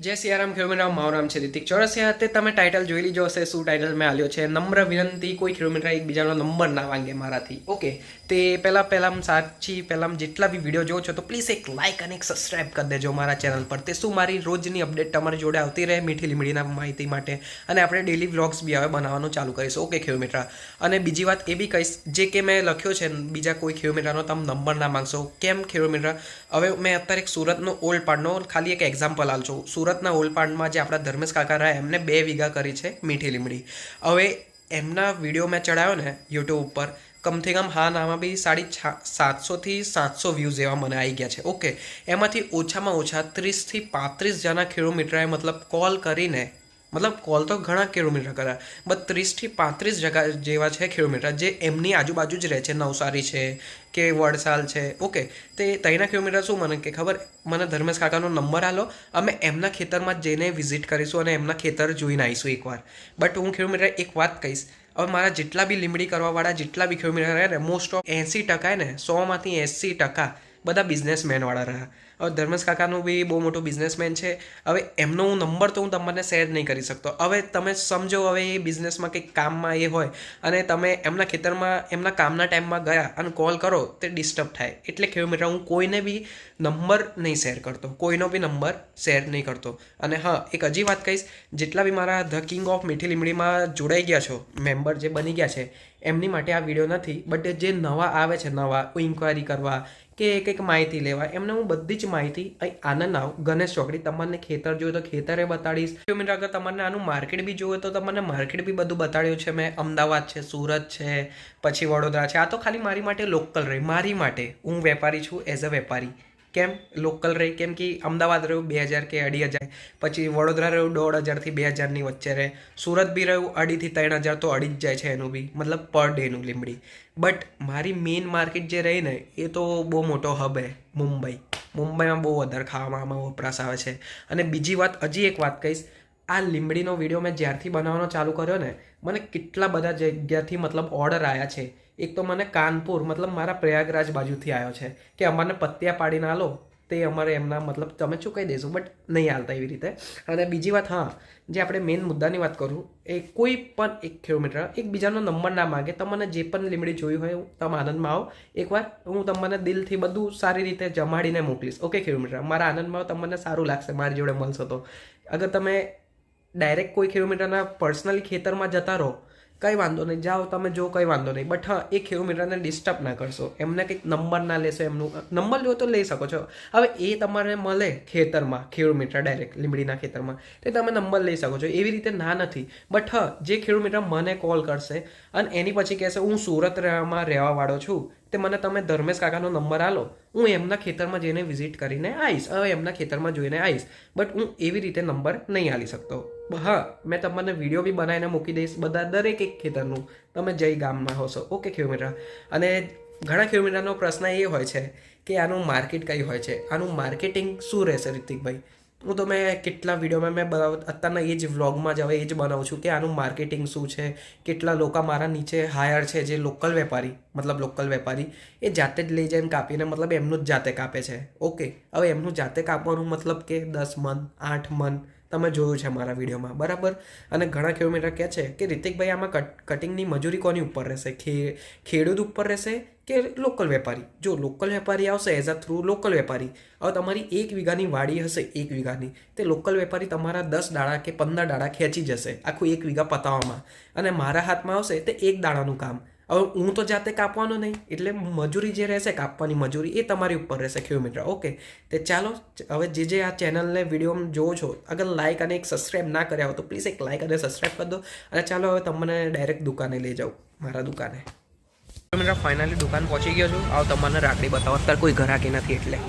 જય સિયારામ ખેડૂત મારું નામ છે રિતિક ચોરસિયા. તે તમે ટાઇટલ જોઈ લીધો હશે. શું ટાઇટલ મેં આલ્યો છે? નમ્ર વિનંતી, કોઈ ખેડૂત એકબીજાનો નંબર ના માંગે મારાથી. ઓકે, તે પહેલાં જેટલા બી વિડીયો જોવો છો તો પ્લીઝ એક લાઇક અને એક સબસ્ક્રાઇબ કરી દેજો મારા ચેનલ પર. તે શું મારી રોજની અપડેટ તમારી જોડે આવતી રહે મીઠી લીમડીના માહિતી માટે. અને આપણે ડેલી વ્લોગ્સ બી હવે બનાવવાનું ચાલુ કરીશું. ઓકે ખેડૂત મિત્ર, અને બીજી વાત એ બી કહીશ, જે કે મેં લખ્યો છે બીજા કોઈ ખેડૂત મિત્રનો તમે નંબર ના માંગશો. કેમ ખેડૂત મિત્ર? હવે મેં અત્યારે એક સુરતનો ઓલપાડનો ખાલી એક એક્ઝામ્પલ આલજો. સુરતના ઓલપાડમાં જે આપણા ધર્મેશ કાકા રહ્યા એમને 2 વીઘા કરી છે મીઠી લીમડી. હવે એમના વિડીયો મેં ચડાવ્યો ને યુટ્યુબ ઉપર, કમથી કમ નામાં બી 750થી 700 વ્યૂઝ એવા મને આવી ગયા છે. ઓકે, એમાંથી ઓછામાં ઓછા 30થી 35 જણા ખેડૂત મિત્રએ મતલબ કોલ કરીને, મતલબ કોલ તો ઘણા ખેડૂત મિત્ર કર્યા, બટ 30થી 35 જગા જેવા છે ખેડૂત મિત્ર જે એમની આજુબાજુ જ રહે છે, નવસારી છે કે વડસાલ છે. ઓકે, તે તઈના ખેડૂત મિત્ર શું મને કે ખબર, મને ધર્મેશ કાકાનો નંબર આલો, અમે એમના ખેતરમાં જઈને વિઝિટ કરીશું અને એમના ખેતર જોઈને આવીશું એકવાર. બટ હું ખેડૂત મિત્ર એક વાત કહીશ, હવે મારા જેટલા બી લીમડી કરવાવાળા જેટલા બી ખેડૂત મિત્ર રહ્યા ને, મોસ્ટ ઓફ 80% ને 100માંથી 80% બધા બિઝનેસમેનવાળા રહ્યા. હવે ધર્મેશ કાકાનું બી બહુ મોટું બિઝનેસમેન છે. હવે એમનો હું નંબર તો હું તમને શેર નહીં કરી શકતો. હવે તમે સમજો, હવે એ બિઝનેસમાં કંઈક કામમાં એ હોય અને તમે એમના ખેતરમાં એમના કામના ટાઈમમાં ગયા અને કોલ કરો તે ડિસ્ટર્બ થાય. એટલે ખેડૂત મિત્ર હું કોઈને બી નંબર નહીં શેર કરતો, કોઈનો બી નંબર શેર નહીં કરતો. અને હા, એક હજી વાત કહીશ, જેટલા બી મારા ધ કિંગ ઓફ મીઠી લીમડીમાં જોડાઈ ગયા છો, મેમ્બર જે બની ગયા છે, એમની માટે આ વિડીયો નથી. બટ જે નવા આવે છે, નવા ઇન્ક્વાયરી કરવા કે કંઈક માહિતી લેવા, એમને હું બધી જ માહિતી અહીં આનંદ આવ ગણેશ ચોકડી, તમને ખેતર જોઈએ તો ખેતરે બતાડીશ. મિત્ર અગર તમને આનું માર્કેટ બી જોઈએ તો તમને માર્કેટ બી બધું બતાડ્યું છે મેં. અમદાવાદ છે, સુરત છે, પછી વડોદરા છે. આ તો ખાલી મારી માટે લોકલ રહી, મારી માટે. હું વેપારી છું, એઝ અ વેપારી. કેમ લોકલ રહી? કેમ કે અમદાવાદ રહ્યું 2000 કે 2500, પછી વડોદરા રહ્યું 1500થી 2000ની વચ્ચે રહે, સુરત બી રહ્યું 2,500 થી 3000, તો 2,500 જાય છે એનું બી, મતલબ પર ડેનું લીમડી. બટ મારી મેઇન માર્કેટ જે રહી ને એ તો બહુ મોટો હબ હે, મુંબઈમાં બહુ વધારે ખાવામાં વપરાશ આવે છે. અને બીજી વાત, હજી એક વાત કહીશ, આ લીમડીનો વિડીયો મેં જ્યારથી બનાવવાનો ચાલુ કર્યો ને, મને કેટલા બધા જગ્યાથી મતલબ ઓર્ડર આવ્યા છે. એક તો મને કાનપુર, મતલબ મારા પ્રયાગરાજ બાજુથી આવ્યો છે કે અમારે પત્તિયા પાડીને આલો, તે અમારે એમના મતલબ તમે શું કહી દઈશું, બટ નહીં હાલતા એવી રીતે. અને બીજી વાત, હા, જે આપણે મેઇન મુદ્દાની વાત કરું, એ કોઈ પણ એક ખેડૂત મિત્ર એકબીજાનો નંબર ના માગે. તમને જે પણ લીમડી જોઈ હોય તમે આનંદમાં આવો એકવાર, હું તમને દિલથી બધું સારી રીતે જમાડીને મોકલીશ. ઓકે ખેડૂત મિત્ર, મારા આનંદમાં તમને સારું લાગશે મારી જોડે મળશો તો. અગર તમે ડાયરેક્ટ કોઈ ખેડૂત મિત્રના પર્સનલી ખેતરમાં જતા રહો, કંઈ વાંધો નહીં, જાઓ તમે જો, કંઈ વાંધો નહીં. બટ હા, એ ખેડૂત મિત્રને ડિસ્ટર્બ ના કરશો, એમને કંઈક નંબર ના લેશો. એમનું નંબર લો તો લઈ શકો છો. હવે એ તમારે મળે ખેતરમાં, ખેડૂત મિત્ર ડાયરેક્ટ લીમડીના ખેતરમાં, તે તમે નંબર લઈ શકો છો. એવી રીતે ના નથી. બટ હા, જે ખેડૂત મિત્ર મને કોલ કરશે અને એની પછી કહેશે હું સુરતમાં રહેવાવાળો છું, તે મને તમે ધર્મેશ કાકાનો નંબર આલો, હું એમના ખેતરમાં જઈને વિઝિટ કરીને આવીશ. હવે એમના ખેતરમાં જોઈને આવીશ. બટ હું એવી રીતે નંબર નહીં આલી શકતો. હા, મેં તમને વિડીયો બી બનાવીને મૂકી દઈશ બધા, દરેક એક ખેતરનું, તમે જઈ ગામમાં હોશો. ઓકે ખેડૂત મિત્ર, અને ઘણા ખેડૂત મિત્રનો પ્રશ્ન એ હોય છે કે આનું માર્કેટ કઈ હોય છે, આનું માર્કેટિંગ શું રહેશે રિતિકભાઈ? હું તો મેં કેટલા વિડીયોમાં મેં અત્યારના એ જ વ્લોગમાં જ હવે એ જ બનાવું છું કે આનું માર્કેટિંગ શું છે. કેટલા લોકો મારા નીચે હાયર છે, જે લોકલ વેપારી એ જાતે જ લઈ જઈને કાપીને, મતલબ એમનું જ જાતે કાપે છે. ઓકે, હવે એમનું જાતે કાપવાનું મતલબ કે 10 મણ 8 મણ તમે જોયું છે મારા વિડીયોમાં, બરાબર. અને ઘણા ખેડૂત મિત્ર કહે છે કે રિતિકભાઈ આમાં કટિંગની મજૂરી કોની ઉપર રહેશે? ખેડૂત ઉપર રહેશે કે લોકલ વેપારી? જો લોકલ વેપારી આવશે એઝ અ થ્રુ લોકલ વેપારી, હવે તમારી 1 વીઘાની વાડી હશે, 1 વીઘાની, તે લોકલ વેપારી તમારા 10 દાડા કે 15 દાડા ખેંચી જશે આખું 1 વીઘા પતાવવામાં. અને મારા હાથમાં આવશે તે 1 દાડાનું કામ. હવે હું તો જાતે કાપવાનો નહીં, એટલે મજૂરી જે રહેશે, કાપવાની મજૂરી, એ તમારી ઉપર રહેશે ખેડૂત મિત્ર. ઓકે, તે ચાલો હવે જે આ ચેનલને વિડીયો જોવો છો, અગર લાઇક અને એક સબસ્ક્રાઈબ ના કર્યા હો તો પ્લીઝ એક લાઇક અને સબસ્ક્રાઈબ કરી દો. અને ચાલો હવે તમને ડાયરેક્ટ દુકાને લઈ જાઉં, મારા દુકાને. મિત્ર ફાઇનલી દુકાન પહોંચી ગયો છું. આવો તમને રાખડી બતાવો, અત્યારે કોઈ ઘરાકી નથી એટલે.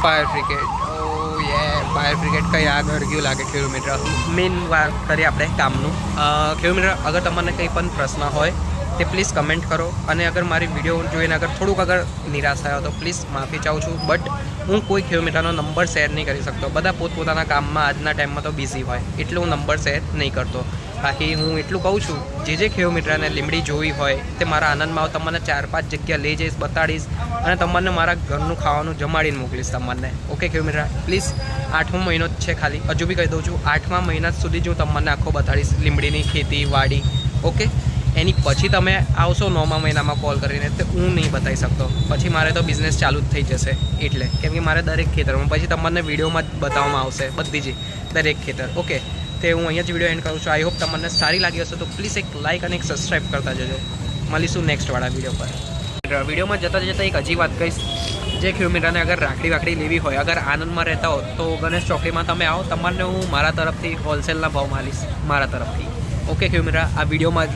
ફાયર બ્રિગેડ, ઓ યે, ફાયર બ્રિગેડ કંઈ આ ઘર ગયું લાગે ખેડૂત મિત્ર. મેઇન વાત કરીએ આપણે કામનું. ખેડૂત મિત્ર, અગર તમને કંઈ પણ પ્રશ્ન હોય તે પ્લીઝ કમેન્ટ કરો. અને અગર મારી વિડીયો જોઈને અગર થોડુંક અગર નિરાશ થયો તો પ્લીઝ માફી ચાહું છું. બટ હું કોઈ ખેડૂત મિત્રનો નંબર શેર નહીં કરી શકતો. બધા પોતપોતાના કામમાં આજના ટાઈમમાં તો બિઝી હોય એટલે હું નંબર શેર નહીં કરતો. બાકી હું એટલું કહું છું, જે ખેડૂત મિત્રને લીમડી જોવી હોય તે મારા આનંદમાં આવો. તમને 4-5 જગ્યા લઈ જઈશ, બતાડીશ અને તમને મારા ઘરનું ખાવાનું જમાડીને મોકલીશ તમને. ઓકે ખેડૂત મિત્ર, પ્લીઝ 8મો મહિનો જ છે ખાલી. હજુ બી કહી દઉં છું, 8મા મહિના સુધી જ હું તમને આખો બતાડીશ લીમડીની ખેતી વાડી. ઓકે, એની પછી તમે આવશો 9મા મહિનામાં કોલ કરીને તો હું નહીં બતાવી શકતો. પછી મારે તો બિઝનેસ ચાલુ જ થઈ જશે. એટલે કેમ કે મારે દરેક ખેતરમાં પછી તમને વિડીયોમાં જ બતાવવામાં આવશે બધી જ દરેક ખેતર. ઓકે, તે હું અહીંયા જ વિડીયો એન્ડ કરું છું. આઈ હોપ તમને સારી લાગી હશે તો પ્લીઝ એક લાઇક અને એક સબસ્ક્રાઈબ કરતા જજો. મળીશું નેક્સ્ટવાળા વિડીયો પર. વિડીયોમાં જતાં જતાં એક હજી વાત કહીશ. જે ખેડૂત મિત્રને અગર રાખડી લેવી હોય, અગર આનંદમાં રહેતા હો તો ગણેશ ચોકડીમાં તમે આવો. તમને હું મારા તરફથી હોલસેલના ભાવ માલીશ મારા તરફથી. ઓકે ખેડૂત મિત્ર, આ વિડીયોમાં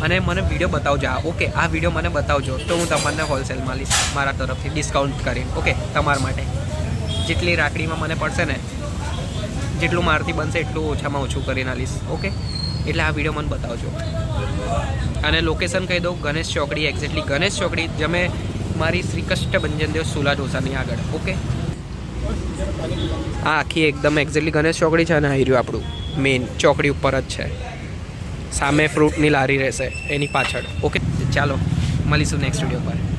અને મને વિડીયો બતાવજો. ઓકે, આ વિડીયો મને બતાવજો તો હું તમને હોલસેલ માલીશ મારા તરફથી ડિસ્કાઉન્ટ કરીને. ઓકે, તમારા માટે જેટલી રાખડીમાં મને પડશે ને, જેટલું મારથી બનશે એટલું ઓછામાં ઓછું કરીને આલીશ. ઓકે, એટલે આ વિડીયો મને બતાવજો. અને લોકેશન કહી દઉં, ગણેશ ચોકડી, એક્ઝેક્ટલી ગણેશ ચોકડી જમે મારી શ્રી કષ્ટભંજન દેવ સુલા ઢોસાની આગળ. ઓકે, આ આખી એકદમ એક્ઝેક્ટલી ગણેશ ચોકડી છે અને હાઈર્યું આપણું મેઇન ચોકડી ઉપર જ છે. સામે ફ્રૂટની લારી રહેશે એની પાછળ. ઓકે, ચાલો મળીશું નેક્સ્ટ વિડીયો પર.